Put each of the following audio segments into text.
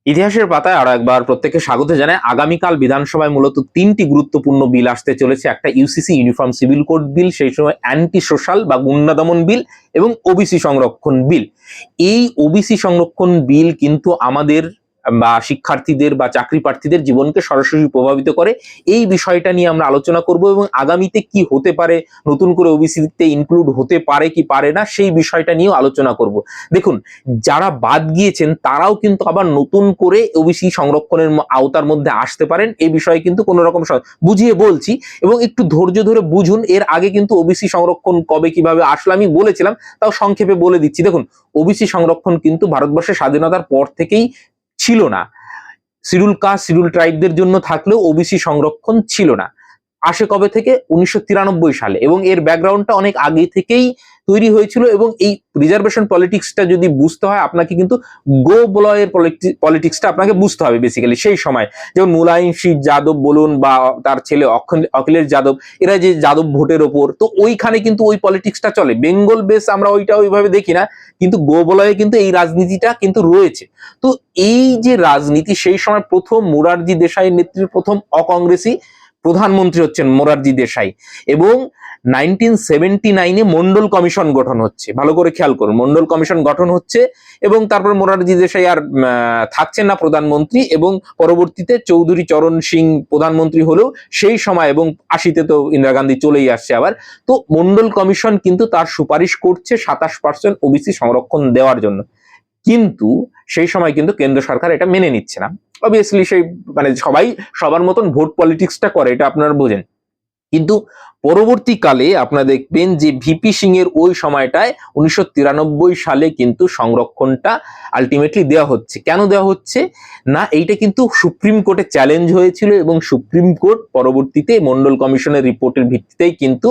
ইতিহাসের পাতায় আরো একবার প্রত্যেককে স্বাগত জানাই। আগামীকাল বিধানসভায় মূলত তিনটি গুরুত্বপূর্ণ বিল আসতে চলেছে। একটা ইউসিসি ইউনিফর্ম সিভিল কোড বিল, সেই সময় অ্যান্টি সোশ্যাল বা গুন্ডা দমন বিল এবং ওবিসি সংরক্ষণ বিল। এই ওবিসি সংরক্ষণ বিল কিন্তু আমাদের বা শিক্ষার্থীদের বা চাকরি প্রার্থীদের জীবনকে সরাসরি প্রভাবিত করে। এই বিষয়টা নিয়ে আমরা আলোচনা করব এবং আগামীতে কি হতে পারে, নতুন করে ওবিসিতে ইনক্লুড হতে পারে কি পারে না, সেই বিষয়টা নিয়েও আলোচনা করব। দেখুন, যারা বাদ গিয়েছেন তারাও কিন্তু আবার নতুন করে ওবিসি সংরক্ষণের আওতার মধ্যে আসতে পারেন। এই বিষয়ে কিন্তু কোনো রকম বুঝিয়ে বলছি এবং একটু ধৈর্য ধরে বুঝুন। এর আগে কিন্তু ওবিসি সংরক্ষণ কবে কিভাবে আসলে আমি বলেছিলাম, তাও সংক্ষেপে বলে দিচ্ছি। দেখুন, ওবিসি সংরক্ষণ কিন্তু ভারতবর্ষের স্বাধীনতার পর থেকেই ছিল না। শিডিউল কাস্ট শিডিউল ট্রাইবদের জন্য থাকলেও ওবিসি সংরক্ষণ ছিল না। আসে কবে থেকে? 1993 সালে। এবং এর ব্যাকগ্রাউন্ডটা অনেক আগে থেকেই তৈরি হয়েছিল। এবং এই রিজার্ভেশন পলিটিক্সটা যদি বুঝতে হয় আপনাকে কিন্তু গো বলয়ের পলিটিক্সটা আপনাকে বুঝতে হবে বেসিক্যালি। সেই সময় যেমন মুলায়ম সিং যাদব বলুন বা তার ছেলে অখিলেশ যাদব, এরা যে যাদব ভোটের ওপর, তো ওইখানে কিন্তু ওই পলিটিক্সটা চলে। বেঙ্গল বেস আমরা ওইটা ওইভাবে দেখি না, কিন্তু গো বলয়ে কিন্তু এই রাজনীতিটা কিন্তু রয়েছে। তো এই যে রাজনীতি, সেই সময় প্রথম মোরারজি দেশাইয়ের নেতৃত্বে প্রথম অকংগ্রেসি প্রধানমন্ত্রী হচ্ছেন মোরারজি দেশাই। এবং 1979-এ মন্ডল কমিশন গঠন হচ্ছে। ভালো করে খেয়াল করুন, মন্ডল কমিশন গঠন হচ্ছে এবং তারপর মোরারজি দেশাই আর থাকছেন না প্রধানমন্ত্রী, এবং পরবর্তীতে চৌধুরী চরণ সিং প্রধানমন্ত্রী হলেও সেই সময়, এবং 80-তে তো ইন্দিরা গান্ধী চলেই আসছে আবার। তো মন্ডল কমিশন কিন্তু তার সুপারিশ করছে 27% ওবিসি সংরক্ষণ দেওয়ার জন্য। কিন্তু সেই সময় কিন্তু কেন্দ্র সরকার এটা মেনে নিচ্ছে না। অবভিয়াসলি সেই মানে সবাই সবার মতন ভোট পলিটিক্সটা করে, এটা আপনারা বোঝেন। কিন্তু পরবর্তীকালে আপনারা দেখবেন যে ভিপি সিং এর ওই সময়টায় 1993 সালে কিন্তু সংরক্ষণটা আলটিমেটলি দেওয়া হচ্ছে। কেন দেওয়া হচ্ছে না, এইটা কিন্তু সুপ্রিম কোর্টে চ্যালেঞ্জ হয়েছিল এবং সুপ্রিম কোর্ট পরবর্তীতে মন্ডল কমিশনের রিপোর্টের ভিত্তিতেই কিন্তু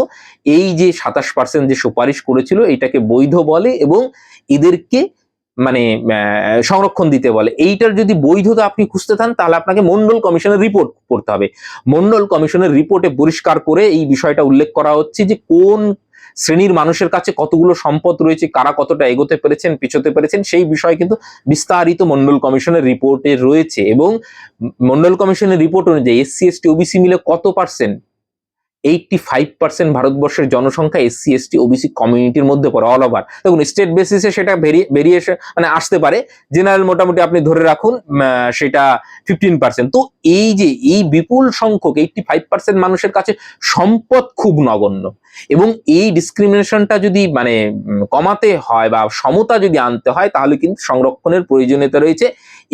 এই যে 27% যে সুপারিশ করেছিল এটাকে বৈধ বলে এবং এদেরকে মানে সংরক্ষণ দিতে বলে। এইটার যদি বৈধতা আপনি খুঁজতে চান তাহলে আপনাকে মন্ডল কমিশনের রিপোর্ট পড়তে হবে। মন্ডল কমিশনের রিপোর্টে পরিষ্কার করে এই বিষয়টা উল্লেখ করা হচ্ছে যে কোন শ্রেণীর মানুষের কাছে কতগুলো সম্পদ রয়েছে, কারা কতটা এগোতে পেরেছেন, পিছোতে পেরেছেন, সেই বিষয়ে কিন্তু বিস্তারিত মন্ডল কমিশনের রিপোর্টে রয়েছে। এবং মন্ডল কমিশনের রিপোর্ট অনুযায়ী এসসি এসটি ওবিসি মিলে কত পার্সেন্ট? 85% ভারতবর্ষের জনসংখ্যা এসসি এসটি ওবিসি কমিউনিটির মধ্যে পড়ে, অল ওভার। দেখুন, স্টেট বেসিসে সেটা ভেরিয়েশন মানে আসতে পারে, জেনারেল মোটামুটি আপনি ধরে রাখুন সেটা 15%। তো এই যে এই বিপুল সংখ্যক 85% মানুষের কাছে সম্পদ খুব নগণ্য, এবং এই ডিসক্রিমিনেশনটা যদি মানে কমাতে হয় বা সমতা যদি আনতে হয় তাহলে কিন্তু সংরক্ষণের প্রয়োজনীয়তা রয়েছে।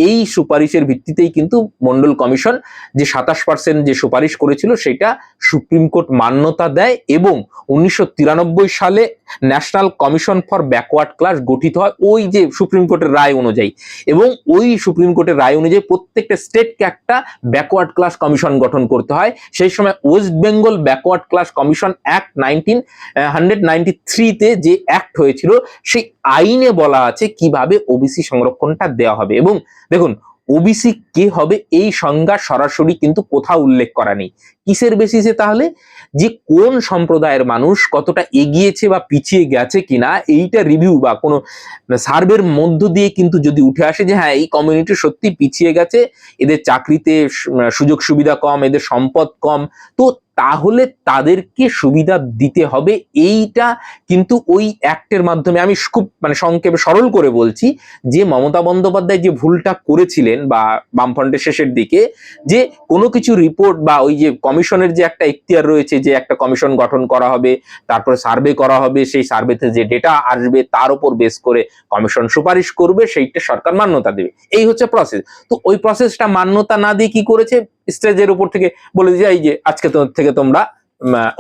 এই সুপারিশের ভিত্তিতেই কিন্তু মন্ডল কমিশন যে 27% যে সুপারিশ করেছিল সেটা সুপ্রিম কোর্ট মান্যতা দেয় এবং 1993 সালে national commission for backward class গঠিত হয় ওই যে সুপ্রিম কোর্টের রায় অনুযায়ী। এবং ওই সুপ্রিম কোর্টের রায় অনুযায়ী প্রত্যেকটা স্টেটকে একটা ব্যাকওয়ার্ড ক্লাস কমিশন গঠন করতে হয়। সেই সময় West Bengal backward class commission act 1993-তে যে অ্যাক্ট হয়েছিল, সেই আইনে বলা আছে কিভাবে ওবিসি সংরক্ষণটা দেওয়া হবে। এবং দেখুন, ওবিসি কে হবে এই সংজ্ঞা সরাসরি কিন্তু কোথাও উল্লেখ করা নেই। কিসের বেসিসে তাহলে? যে কোন সম্প্রদায়ের মানুষ কতটা এগিয়েছে বা পিছিয়ে গেছে কিনা এইটা রিভিউ বা কোনো সার্ভের মধ্য দিয়ে কিন্তু যদি উঠে আসে যে হ্যাঁ এই কমিউনিটি সত্যি পিছিয়ে গেছে, এদের চাকরিতে সুযোগ সুবিধা কম, এদের সম্পদ কম, তো তাহলে তাদেরকে সুবিধা দিতে হবে। এইটা কিন্তু ওই অ্যাক্টের মাধ্যমে, আমি খুব মানে সংক্ষেপে সরল করে বলছি, যে মমতা বন্দ্যোপাধ্যায় যে ভুলটা করেছিলেন বা বামফ্রন্টের শেষের দিকে, যে কোনো কিছু রিপোর্ট বা ওই যে কমিশনের যে একটা এখতিয়ার রয়েছে যে একটা কমিশন গঠন করা হবে, তারপরে সার্ভে করা হবে, সেই সার্ভেতে যে ডেটা আসবে তার উপর বেস করে কমিশন সুপারিশ করবে, সেইটা সরকার মান্যতা দেবে। এই হচ্ছে প্রসেস। তো ওই প্রসেসটা মান্যতা না দিয়ে কি করেছে, স্টেজের উপর থেকে বলে দিয়ে এই যে আজকে থেকে তোমরা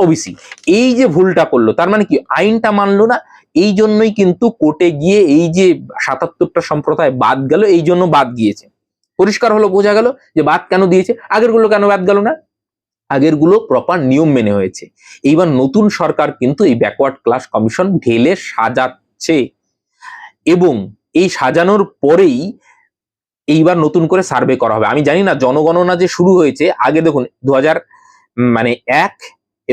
ওবিসি, এই যে ভুলটা করলো, তার মানে কি আইনটা মানলো না। এই জন্যই কিন্তু কোর্টে গিয়ে এই যে 77টা সম্প্রদায় বাদ গেল, এই জন্য বাদ গিয়েছে। পরিষ্কার হলো, বোঝা গেল যে বাদ কেন দিয়েছে। আগের গুলো কেন বাদ গেল না? আগের গুলো প্রপার নিয়ম মেনে হয়েছে। এইবার নতুন সরকার কিন্তু এই ব্যাকওয়ার্ড ক্লাস কমিশন ঢেলে সাজাচ্ছে, এবং এই সাজানোর পরেই এইবার নতুন করে সার্ভে করা হবে। আমি জানি না জনগণনা যে শুরু হয়েছে, আগে দেখুন 2001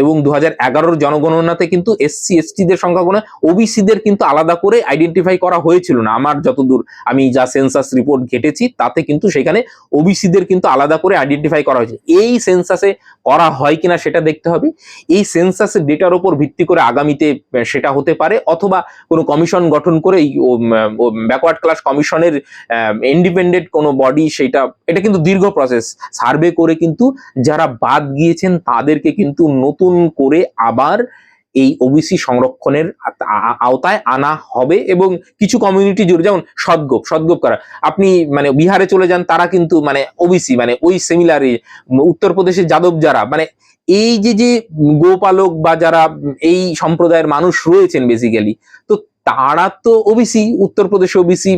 এবং 2011 জনগণনাতে কিন্তু এসসি এসটিদের সংখ্যা কোনো ওবিসিদের কিন্তু আলাদা করে আইডেন্টিফাই করা হয়েছিল না। আমার যতদূর আমি যা সেন্সাস রিপোর্ট ঘেটেছি তাতে কিন্তু সেখানে ওবিসিদের কিন্তু আলাদা করে আইডেন্টিফাই করা হয়েছে। এই সেন্সাসে করা হয় কিনা সেটা দেখতে হবে। এই সেন্সাসের ডেটার উপর ভিত্তি করে আগামীতে সেটা হতে পারে, অথবা কোনো কমিশন গঠন করে ব্যাকওয়ার্ড ক্লাস কমিশনের ইন্ডিপেন্ডেন্ট কোনো বডি, এটা কিন্তু দীর্ঘ প্রসেস। সার্ভে করে কিন্তু যারা বাদ গিয়েছেন তাদেরকে কিন্তু নতুন করে আবার এই ওবিসি সংরক্ষণের আওতায় আনা হবে। এবং কিছু কমিউনিটি জুড়ে, যেমন সদগোপ করা, আপনি মানে বিহারে চলে যান, তারা কিন্তু মানে ওবিসি, মানে ওই সিমিলারই উত্তরপ্রদেশের যাদব যারা, মানে এই যে গোপালক বা যারা এই সম্প্রদায়ের মানুষ রয়েছেন বেসিক্যালি, তো তারা তো ওবিসি, উত্তরপ্রদেশে ওবিসি,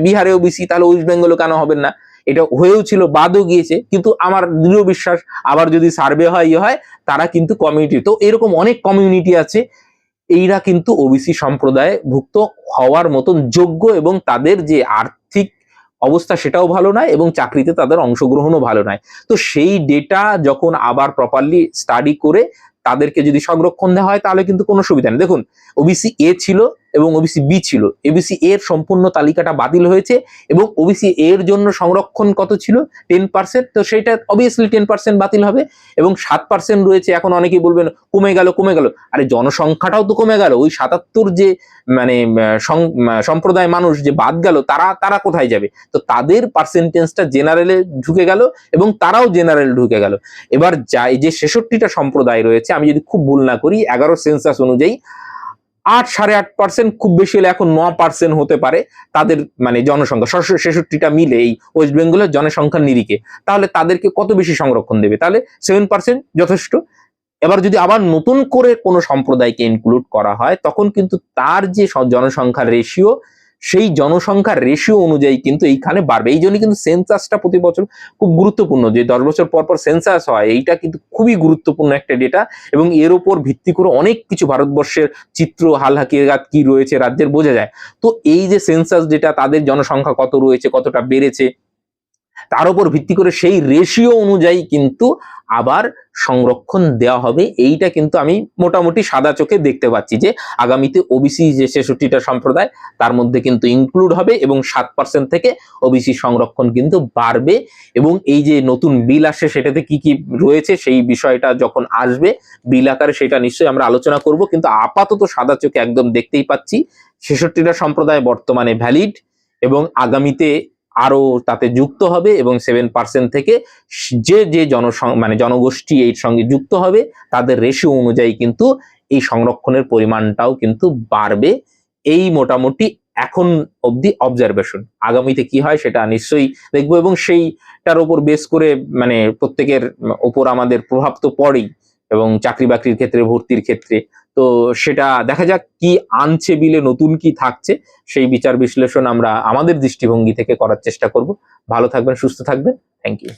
বিহারে ওবিসি, তাহলে ওয়েস্ট বেঙ্গলও কেন হবেন না? এটা হয়েও ছিল, বাদও গিয়েছে। কিন্তু আমার দৃঢ় বিশ্বাস আবার যদি সার্ভে হয় তারা কিন্তু কমিউনিটি, তো এরকম অনেক কমিউনিটি আছে, এইরা কিন্তু ওবিসি সম্প্রদায় ভুক্ত হওয়ার মতন যোগ্য, এবং তাদের যে আর্থিক অবস্থা সেটাও ভালো নয়, এবং চাকরিতে তাদের অংশগ্রহণও ভালো নয়। তো সেই ডেটা যখন আবার প্রপারলি স্টাডি করে তাদেরকে যদি সংরক্ষণ দেওয়া হয় তাহলে কিন্তু কোনো সুবিধা নেই। দেখুন, ওবিসি এ ছিল এবং ওবিসি বি ছিল। ওবিসি এর সম্পূর্ণ তালিকাটা বাতিল হয়েছে, এবং ওবিসি এর জন্য সংরক্ষণ কত ছিল? 10%। তো সেইটা অবভিয়াসলি 10% বাতিল হবে, এবং 7% রয়েছে। এখন অনেকেই বলবেন কমে গেল। আরে জনসংখ্যাটাও তো কমে গেল। ওই 77 যে মানে সম্প্রদায় মানুষ যে বাদ গেল, তারা কোথায় যাবে? তো তাদের পার্সেন্টেজটা জেনারেলে ঢুকে গেল, এবং তারাও জেনারেল ঢুকে গেল। এবার যে 66টা সম্প্রদায় রয়েছে, আমি যদি খুব ভুল না করি 11 সেন্সাস অনুযায়ী 8-8.5%, খুব বেশি হলে এখন 9% হতে পারে তাদের মানে জনসংখ্যা, 66টা মিলে এই ওয়েস্ট বেঙ্গলের জনসংখ্যার নিরিখে। তাহলে তাদেরকে কত বেশি সংরক্ষণ দেবে? তাহলে 7% যথেষ্ট। এবার যদি আবার নতুন করে কোনো সম্প্রদায়কে ইনক্লুড করা হয়, তখন কিন্তু তার যে জনসংখ্যার রেশিও, সেই জনসংখ্যার রেশিও অনুযায়ী কিন্তু এইখানে বাড়বে। এই জন্য কিন্তু সেন্সাসটা প্রতি বছর খুব গুরুত্বপূর্ণ, যে 10 বছর পর সেন্সাস হয়, এইটা কিন্তু খুবই গুরুত্বপূর্ণ একটা ডেটা। এবং এর উপর ভিত্তি করে অনেক কিছু ভারতবর্ষের চিত্র, হাল হাকিকাত কি রয়েছে রাজ্যের বোঝা যায়। তো এই যে সেন্সাস ডেটা, তাদের জনসংখ্যা কত রয়েছে, কতটা বেড়েছে, তার উপর ভিত্তি করে সেই রেশিও অনুযায়ী কিন্তু আবার সংরক্ষণ দেওয়া হবে। এইটা কিন্তু আমি মোটামুটি সাদা চোখে দেখতে পাচ্ছি, যে আগামীতে ওবিসি যে 66টা সম্প্রদায় তার মধ্যে কিন্তু ইনক্লুড হবে, এবং 7% থেকে ওবিসি সংরক্ষণ কিন্তু বাড়বে। এবং এই যে নতুন বিল আসে, সেটাতে কি কি রয়েছে সেই বিষয়টা যখন আসবে বিল আকারে, সেটা নিশ্চয়ই আমরা আলোচনা করব। কিন্তু আপাতত সাদা চোখে একদম দেখতেই পাচ্ছি 66টা সম্প্রদায় বর্তমানে ভ্যালিড, এবং আগামীতে আরো তাতে যুক্ত হবে, এবং 7% থেকে যে জনগোষ্ঠী এর সঙ্গে যুক্ত হবে, তাদের রেশিও অনুযায়ী কিন্তু এই সংরক্ষণের পরিমাণটাও কিন্তু বাড়বে। এই মোটামুটি এখন অবধি অবজারভেশন। আগামীতে কি হয় সেটা নিশ্চয়ই দেখবো, এবং সেইটার উপর বেস করে মানে প্রত্যেকের উপর আমাদের প্রভাব তো পড়েই, এবং চাকরি বাকরির ক্ষেত্রে, ভর্তির ক্ষেত্রে। তো সেটা দেখা যাক কি আনছে বিলে, নতুন কি থাকছে, সেই বিচার বিশ্লেষণ আমরা আমাদের দৃষ্টিভঙ্গি থেকে করার চেষ্টা করব। ভালো থাকবেন, সুস্থ থাকবেন। Thank you.